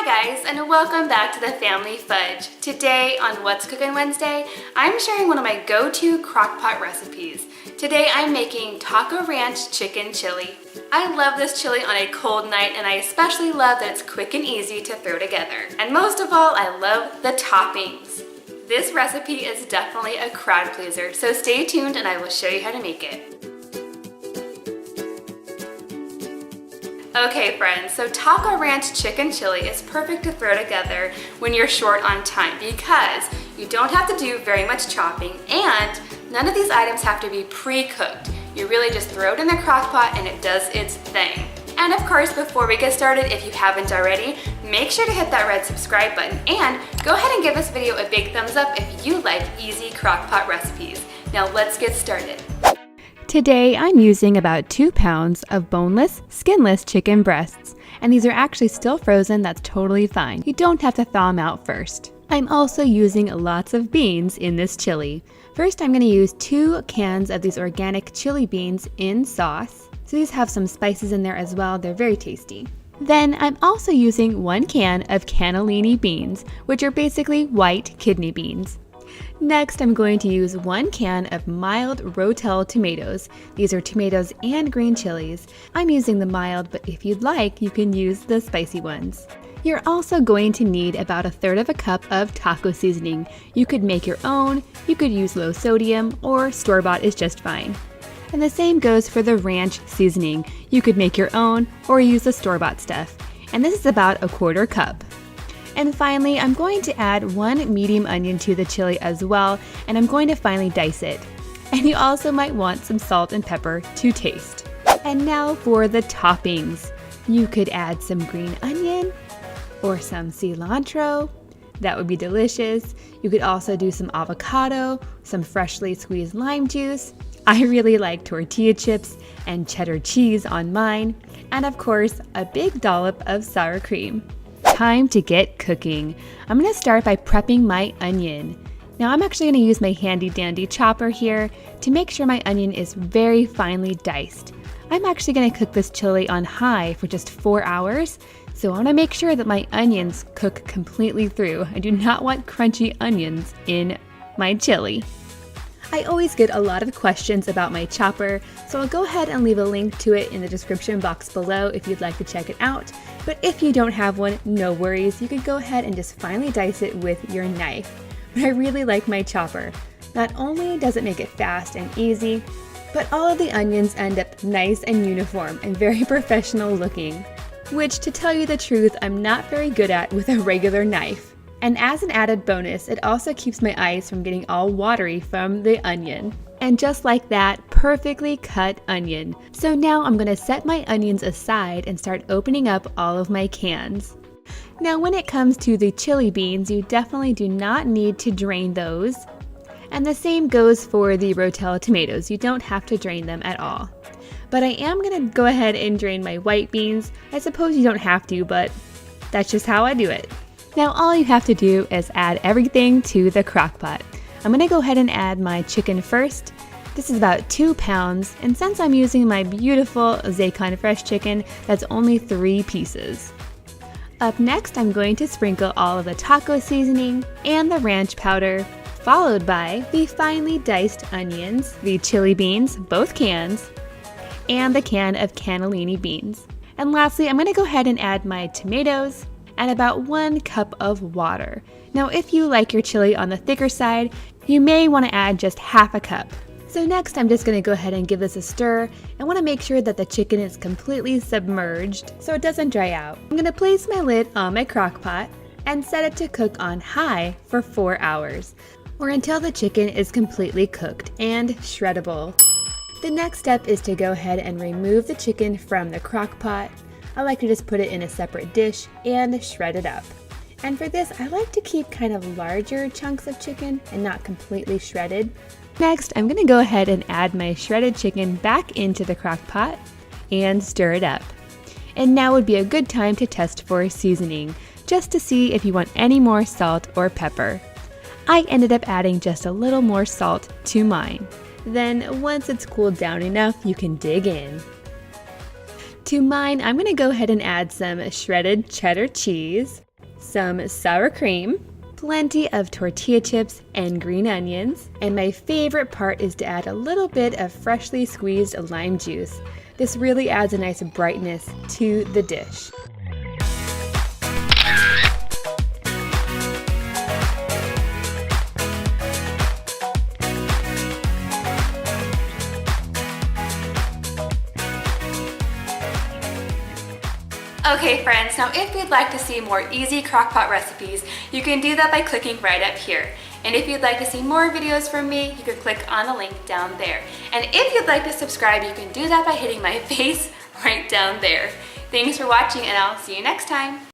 Hi guys, and welcome back to the Family Fudge. Today on What's Cookin' Wednesday, I'm sharing one of my go-to crock-pot recipes. Today I'm making Taco Ranch Chicken Chili. I love this chili on a cold night, and I especially love that it's quick and easy to throw together. And most of all, I love the toppings. This recipe is definitely a crowd pleaser, so stay tuned and I will show you how to make it. Okay friends, so Taco Ranch Chicken Chili is perfect to throw together when you're short on time because you don't have to do very much chopping and none of these items have to be pre-cooked. You really just throw it in the crock pot and it does its thing. And of course, before we get started, if you haven't already, make sure to hit that red subscribe button and go ahead and give this video a big thumbs up if you like easy crock pot recipes. Now let's get started. Today I'm using about 2 pounds of boneless, skinless chicken breasts, and these are actually still frozen. That's totally fine. You don't have to thaw them out first. I'm also using lots of beans in this chili. First I'm going to use 2 cans of these organic chili beans in sauce. So these have some spices in there as well. They're very tasty. Then I'm also using 1 can of cannellini beans, which are basically white kidney beans. Next, I'm going to use 1 can of mild Rotel tomatoes. These are tomatoes and green chilies. I'm using the mild, but if you'd like, you can use the spicy ones. You're also going to need about 1/3 cup of taco seasoning. You could make your own, you could use low sodium, or store-bought is just fine. And the same goes for the ranch seasoning. You could make your own or use the store-bought stuff. And this is about 1/4 cup. And finally, I'm going to add 1 medium onion to the chili as well, and I'm going to finely dice it. And you also might want some salt and pepper to taste. And now for the toppings. You could add some green onion or some cilantro. That would be delicious. You could also do some avocado, some freshly squeezed lime juice. I really like tortilla chips and cheddar cheese on mine. And of course, a big dollop of sour cream. Time to get cooking. I'm going to start by prepping my onion. Now I'm actually going to use my handy dandy chopper here to make sure my onion is very finely diced. I'm actually going to cook this chili on high for just 4 hours, so I want to make sure that my onions cook completely through. I do not want crunchy onions in my chili. I always get a lot of questions about my chopper, so I'll go ahead and leave a link to it in the description box below if you'd like to check it out. But if you don't have one, no worries, you could go ahead and just finely dice it with your knife. But I really like my chopper. Not only does it make it fast and easy, but all of the onions end up nice and uniform and very professional looking, which to tell you the truth, I'm not very good at with a regular knife. And as an added bonus, it also keeps my eyes from getting all watery from the onion. And just like that, perfectly cut onion. So now I'm going to set my onions aside and start opening up all of my cans. Now when it comes to the chili beans, you definitely do not need to drain those. And the same goes for the Rotel tomatoes. You don't have to drain them at all. But I am going to go ahead and drain my white beans. I suppose you don't have to, but that's just how I do it. Now all you have to do is add everything to the crock pot. I'm going to go ahead and add my chicken first. This is about 2 pounds, and since I'm using my beautiful Zaycon Fresh chicken, that's only 3 pieces. Up next, I'm going to sprinkle all of the taco seasoning and the ranch powder, followed by the finely diced onions, the chili beans, both cans, and the can of cannellini beans. And lastly, I'm going to go ahead and add my tomatoes, and about 1 cup of water. Now if you like your chili on the thicker side, you may want to add just 1/2 cup. So next I'm just going to go ahead and give this a stir. I want to make sure that the chicken is completely submerged so it doesn't dry out. I'm going to place my lid on my crock pot and set it to cook on high for 4 hours, or until the chicken is completely cooked and shreddable. The next step is to go ahead and remove the chicken from the crock pot. I like to just put it in a separate dish and shred it up. And for this, I like to keep kind of larger chunks of chicken and not completely shredded. Next, I'm going to go ahead and add my shredded chicken back into the crock pot and stir it up. And now would be a good time to test for seasoning, just to see if you want any more salt or pepper. I ended up adding just a little more salt to mine. Then once it's cooled down enough, you can dig in. To mine, I'm going to go ahead and add some shredded cheddar cheese. some sour cream, plenty of tortilla chips and green onions, and my favorite part is to add a little bit of freshly squeezed lime juice. This really adds a nice brightness to the dish. Okay friends, now if you'd like to see more easy crockpot recipes, you can do that by clicking right up here. And if you'd like to see more videos from me, you can click on the link down there. And if you'd like to subscribe, you can do that by hitting my face right down there. Thanks for watching, and I'll see you next time.